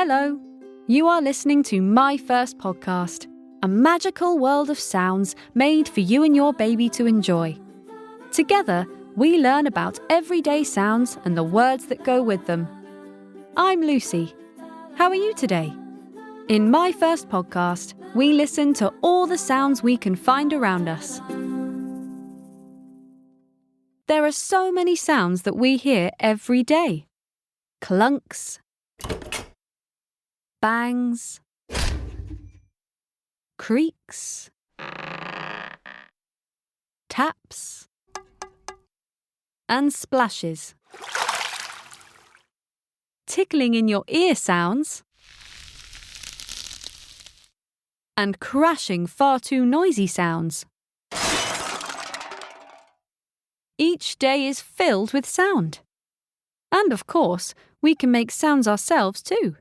Hello, you are listening to my first podcast, a magical world of sounds made for you and your baby to enjoy. Together, we learn about everyday sounds and the words that go with them. I'm Lucy. How are you today? In my first podcast, we listen to all the sounds we can find around us. There are so many sounds that we hear every day. Clunks, bangs, creaks, taps, and splashes. Tickling in your ear sounds, and crashing far too noisy sounds. Each day is filled with sound. And of course, we can make sounds ourselves too.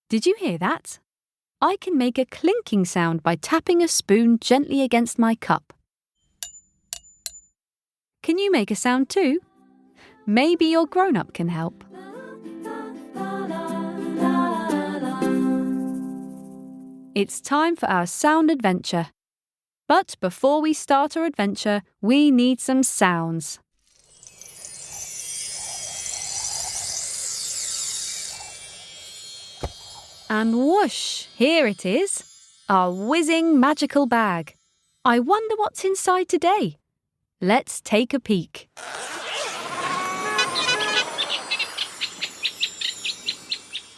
Did you hear that? I can make a clinking sound by tapping a spoon gently against my cup. Can you make a sound too? Maybe your grown-up can help. It's time for our sound adventure. But before we start our adventure, we need some sounds. And whoosh, here it is, our whizzing magical bag. I wonder what's inside today. Let's take a peek.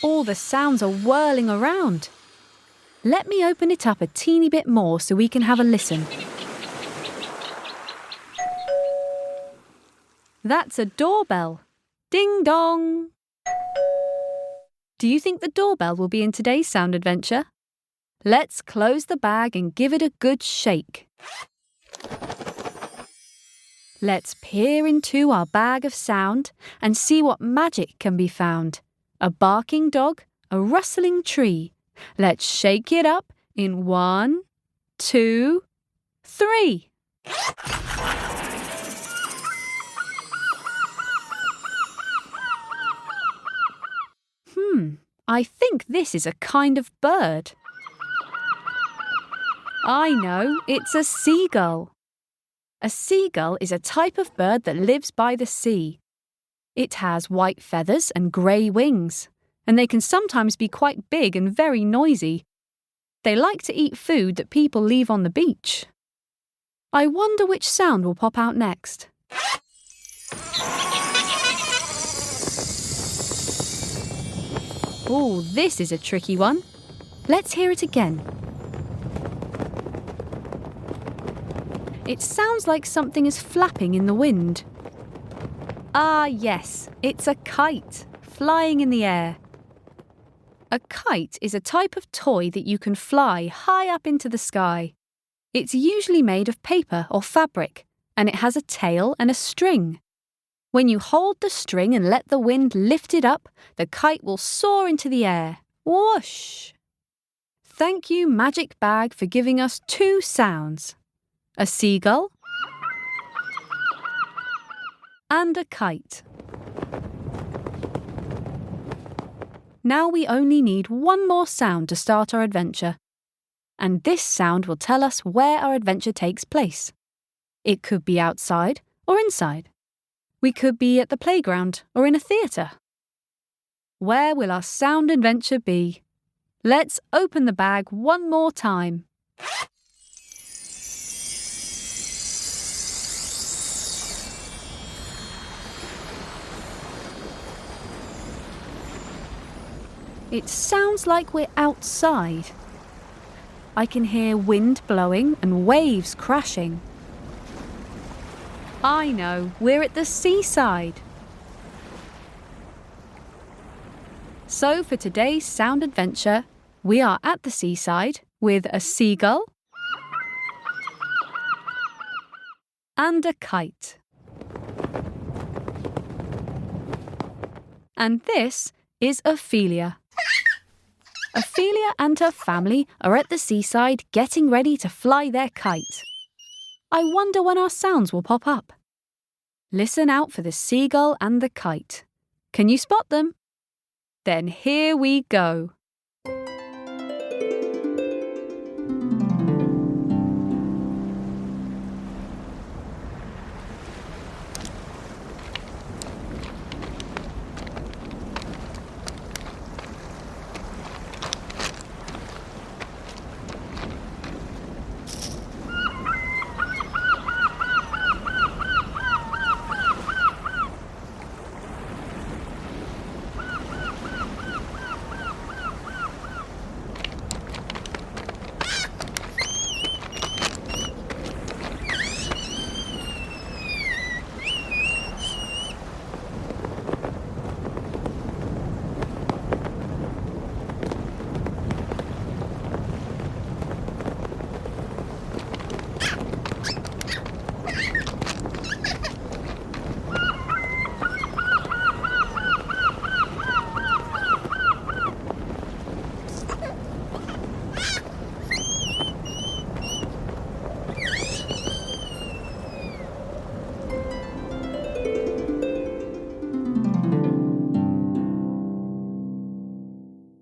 All the sounds are whirling around. Let me open it up a teeny bit more so we can have a listen. That's a doorbell. Ding dong! Do you think the doorbell will be in today's sound adventure? Let's close the bag and give it a good shake. Let's peer into our bag of sound and see what magic can be found. A barking dog, a rustling tree. Let's shake it up in 1, 2, 3. I think this is a kind of bird. I know, it's a seagull. A seagull is a type of bird that lives by the sea. It has white feathers and grey wings, and they can sometimes be quite big and very noisy. They like to eat food that people leave on the beach. I wonder which sound will pop out next. Oh, this is a tricky one. Let's hear it again. It sounds like something is flapping in the wind. Ah, yes, it's a kite, flying in the air. A kite is a type of toy that you can fly high up into the sky. It's usually made of paper or fabric, and it has a tail and a string. When you hold the string and let the wind lift it up, the kite will soar into the air. Whoosh! Thank you, Magic Bag, for giving us 2 sounds. A seagull and a kite. Now we only need one more sound to start our adventure. And this sound will tell us where our adventure takes place. It could be outside or inside. We could be at the playground or in a theatre. Where will our sound adventure be? Let's open the bag one more time. It sounds like we're outside. I can hear wind blowing and waves crashing. I know, we're at the seaside. So for today's sound adventure, we are at the seaside with a seagull and a kite. And this is Ophelia. Ophelia and her family are at the seaside getting ready to fly their kite. I wonder when our sounds will pop up. Listen out for the seagull and the kite. Can you spot them? Then here we go.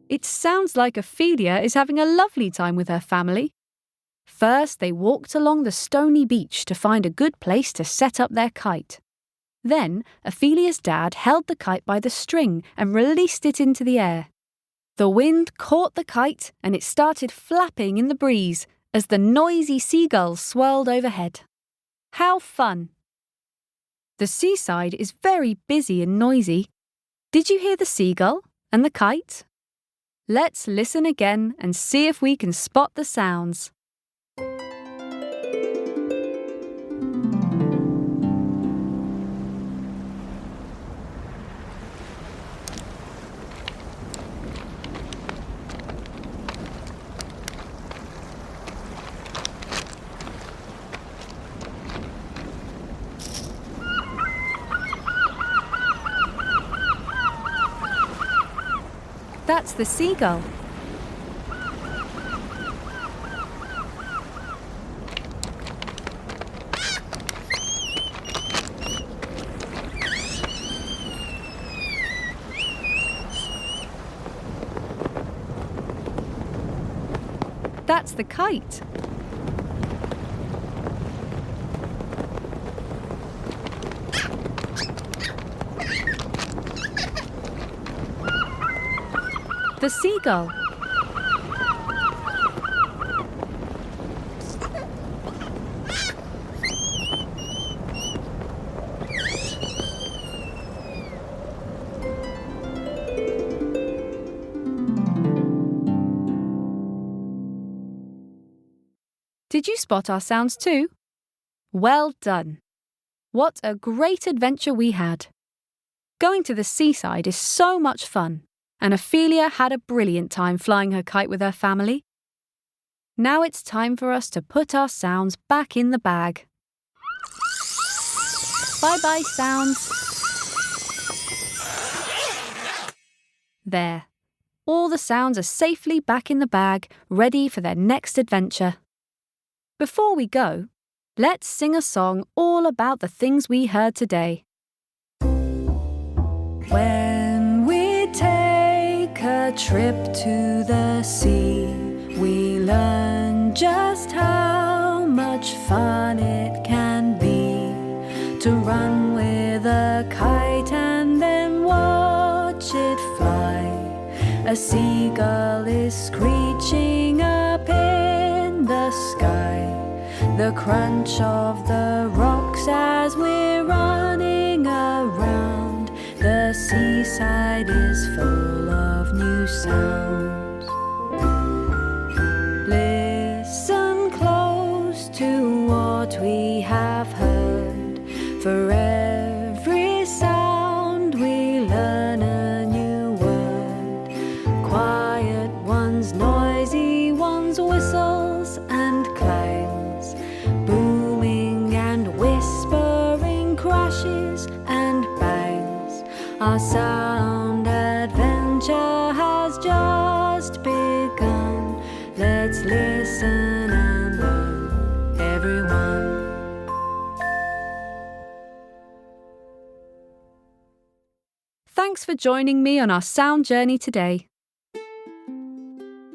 It sounds like Ophelia is having a lovely time with her family. First, they walked along the stony beach to find a good place to set up their kite. Then, Ophelia's dad held the kite by the string and released it into the air. The wind caught the kite and it started flapping in the breeze as the noisy seagulls swirled overhead. How fun! The seaside is very busy and noisy. Did you hear the seagull and the kite? Let's listen again and see if we can spot the sounds. That's the seagull. That's the kite. The seagull. Did you spot our sounds too? Well done. What a great adventure we had. Going to the seaside is so much fun, and Ophelia had a brilliant time flying her kite with her family. Now it's time for us to put our sounds back in the bag. Bye-bye, sounds. There. All the sounds are safely back in the bag, ready for their next adventure. Before we go, let's sing a song all about the things we heard today. When we take a trip to the sea, we learn just how much fun it can be to run with a kite and then watch it fly. A seagull is screeching up in the sky. The crunch of the rocks as we're running around. The seaside is full of new sounds. Listen close to what we have heard. For every sound we learn a new word. Quiet ones, noisy ones, whistles and clangs. Booming and whispering, crashes and bangs. Our sound adventure has just begun. Let's listen and learn, everyone. Thanks for joining me on our sound journey today.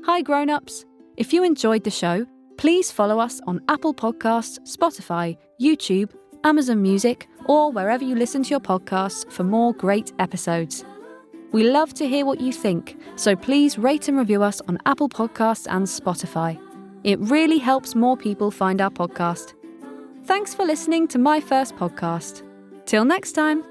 Hi grown-ups! If you enjoyed the show, please follow us on Apple Podcasts, Spotify, YouTube, Amazon Music, or wherever you listen to your podcasts for more great episodes. We love to hear what you think, so please rate and review us on Apple Podcasts and Spotify. It really helps more people find our podcast. Thanks for listening to my first podcast. Till next time!